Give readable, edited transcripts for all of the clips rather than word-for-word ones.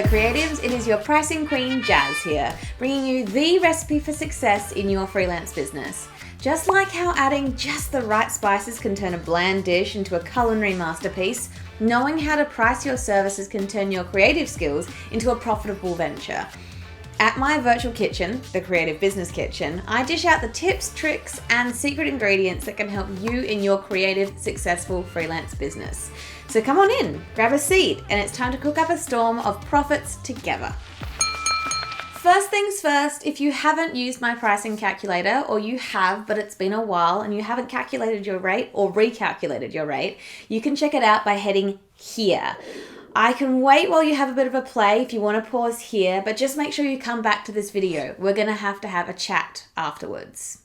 fellow creatives, it is your pricing queen Jazz here, bringing you the recipe for success in your freelance business. Just like how adding just the right spices can turn a bland dish into a culinary masterpiece, knowing how to price your services can turn your creative skills into a profitable venture. At my virtual kitchen, the Creative Business Kitchen, I dish out the tips, tricks, and secret ingredients that can help you in your creative, successful freelance business. So come on in, grab a seat, and it's time to cook up a storm of profits together. First things first, if you haven't used my pricing calculator, or you have, but it's been a while and you haven't calculated your rate or recalculated your rate, you can check it out by heading here. I can wait while you have a bit of a play if you want to pause here, but just make sure you come back to this video. We're going to have a chat afterwards.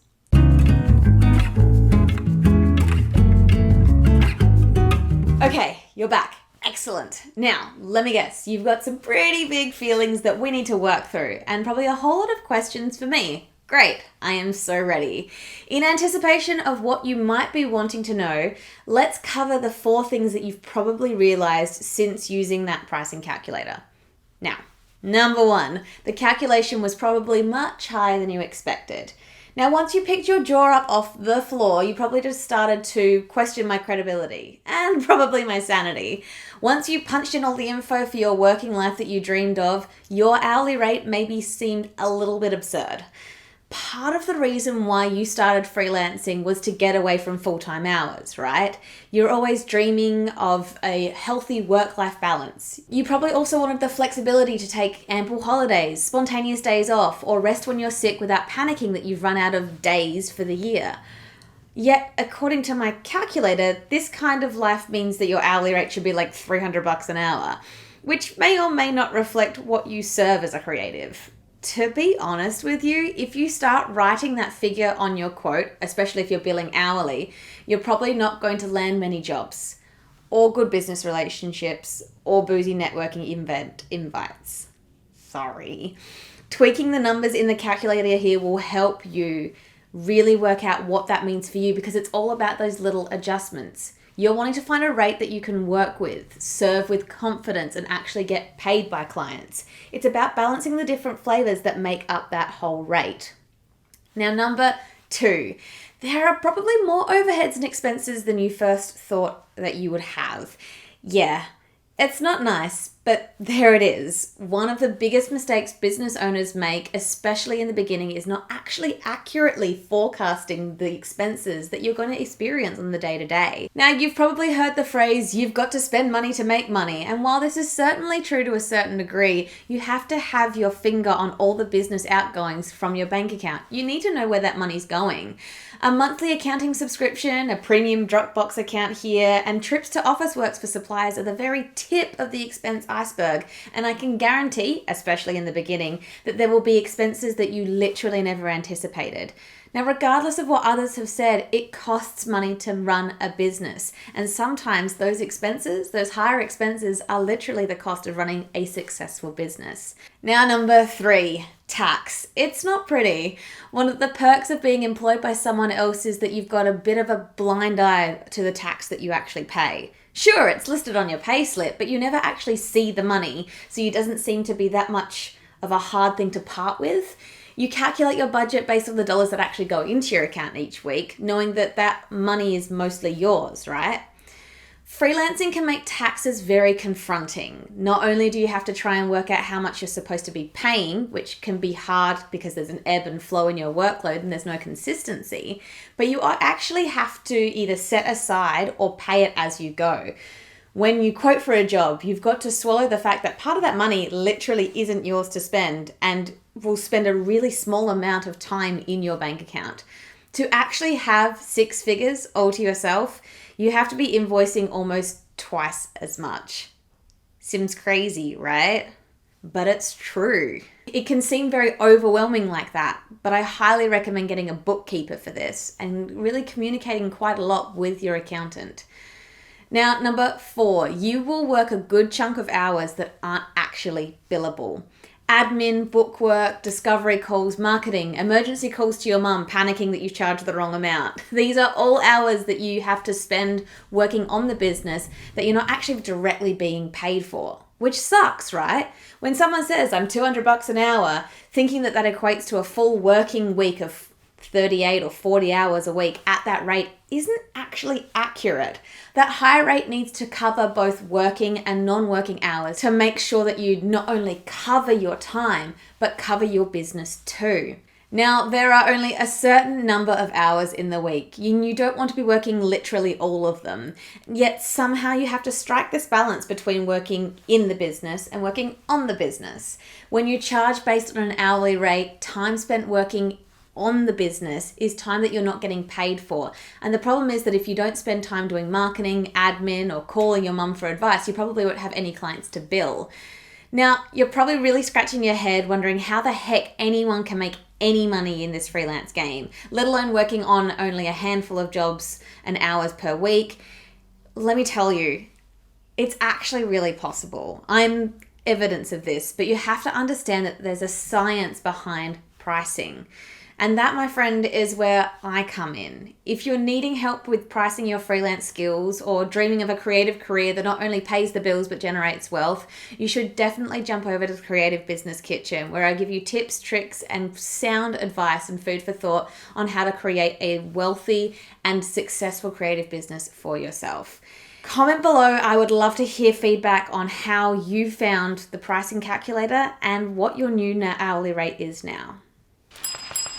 Okay, you're back. Excellent. Now, let me guess, you've got some pretty big feelings that we need to work through, and probably a whole lot of questions for me. Great, I am so ready. In anticipation of what you might be wanting to know, let's cover the 4 things that you've probably realized since using that pricing calculator. Now, number 1, the calculation was probably much higher than you expected. Now, once you picked your jaw up off the floor, you probably just started to question my credibility and probably my sanity. Once you punched in all the info for your working life that you dreamed of, your hourly rate maybe seemed a little bit absurd. Part of the reason why you started freelancing was to get away from full-time hours, right? You're always dreaming of a healthy work-life balance. You probably also wanted the flexibility to take ample holidays, spontaneous days off, or rest when you're sick without panicking that you've run out of days for the year. Yet, according to my calculator, this kind of life means that your hourly rate should be like $300 an hour, which may or may not reflect what you serve as a creative. To be honest with you, if you start writing that figure on your quote, especially if you're billing hourly, you're probably not going to land many jobs, or good business relationships, or boozy networking invites. Sorry. Tweaking the numbers in the calculator here will help you really work out what that means for you, because it's all about those little adjustments. You're wanting to find a rate that you can work with, serve with confidence, and actually get paid by clients. It's about balancing the different flavors that make up that whole rate. Now, number 2, there are probably more overheads and expenses than you first thought that you would have. Yeah, it's not nice, but there it is. One of the biggest mistakes business owners make, especially in the beginning, is not actually accurately forecasting the expenses that you're going to experience on the day-to-day. Now, you've probably heard the phrase, you've got to spend money to make money. And while this is certainly true to a certain degree, you have to have your finger on all the business outgoings from your bank account. You need to know where that money's going. A monthly accounting subscription, a premium Dropbox account here, and trips to Officeworks for suppliers are the very tip of the expense iceberg. And I can guarantee, especially in the beginning, that there will be expenses that you literally never anticipated. Now, regardless of what others have said, it costs money to run a business. And sometimes those expenses, those higher expenses, are literally the cost of running a successful business. Now, number 3, tax. It's not pretty. One of the perks of being employed by someone else is that you've got a bit of a blind eye to the tax that you actually pay. Sure, it's listed on your pay slip, but you never actually see the money, so it doesn't seem to be that much of a hard thing to part with. You calculate your budget based on the dollars that actually go into your account each week, knowing that that money is mostly yours, right? Freelancing can make taxes very confronting. Not only do you have to try and work out how much you're supposed to be paying, which can be hard because there's an ebb and flow in your workload and there's no consistency, but you actually have to either set aside or pay it as you go. When you quote for a job, you've got to swallow the fact that part of that money literally isn't yours to spend and will spend a really small amount of time in your bank account. To actually have 6 figures all to yourself, you have to be invoicing almost twice as much. Seems crazy, right? But it's true. It can seem very overwhelming like that, but I highly recommend getting a bookkeeper for this and really communicating quite a lot with your accountant. Now, number 4, you will work a good chunk of hours that aren't actually billable. Admin, bookwork, discovery calls, marketing, emergency calls to your mum, panicking that you've charged the wrong amount. These are all hours that you have to spend working on the business that you're not actually directly being paid for. which sucks, right? When someone says I'm $200 an hour, thinking that equates to a full working week of 38 or 40 hours a week at that rate isn't actually accurate. That high rate needs to cover both working and non-working hours to make sure that you not only cover your time, but cover your business too. Now, there are only a certain number of hours in the week. You don't want to be working literally all of them. Yet somehow you have to strike this balance between working in the business and working on the business. When you charge based on an hourly rate, time spent working on the business is time that you're not getting paid for. And the problem is that if you don't spend time doing marketing, admin, or calling your mum for advice, you probably won't have any clients to bill. Now, you're probably really scratching your head wondering how the heck anyone can make any money in this freelance game, let alone working on only a handful of jobs and hours per week. Let me tell you, it's actually really possible. I'm evidence of this, but you have to understand that there's a science behind pricing. And that, my friend, is where I come in. If you're needing help with pricing your freelance skills or dreaming of a creative career that not only pays the bills but generates wealth, you should definitely jump over to the Creative Business Kitchen, where I give you tips, tricks, and sound advice and food for thought on how to create a wealthy and successful creative business for yourself. Comment below. I would love to hear feedback on how you found the pricing calculator and what your new hourly rate is now.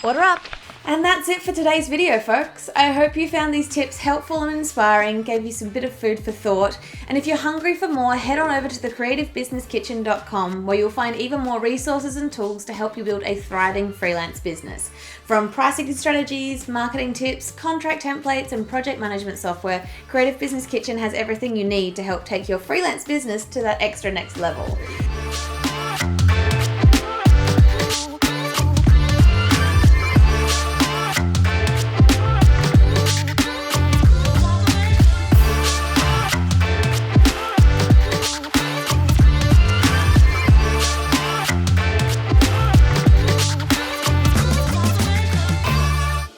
Order up! And that's it for today's video, folks. I hope you found these tips helpful and inspiring, gave you some bit of food for thought. And if you're hungry for more, head on over to thecreativebusinesskitchen.com, where you'll find even more resources and tools to help you build a thriving freelance business. From pricing strategies, marketing tips, contract templates, and project management software, Creative Business Kitchen has everything you need to help take your freelance business to that extra next level.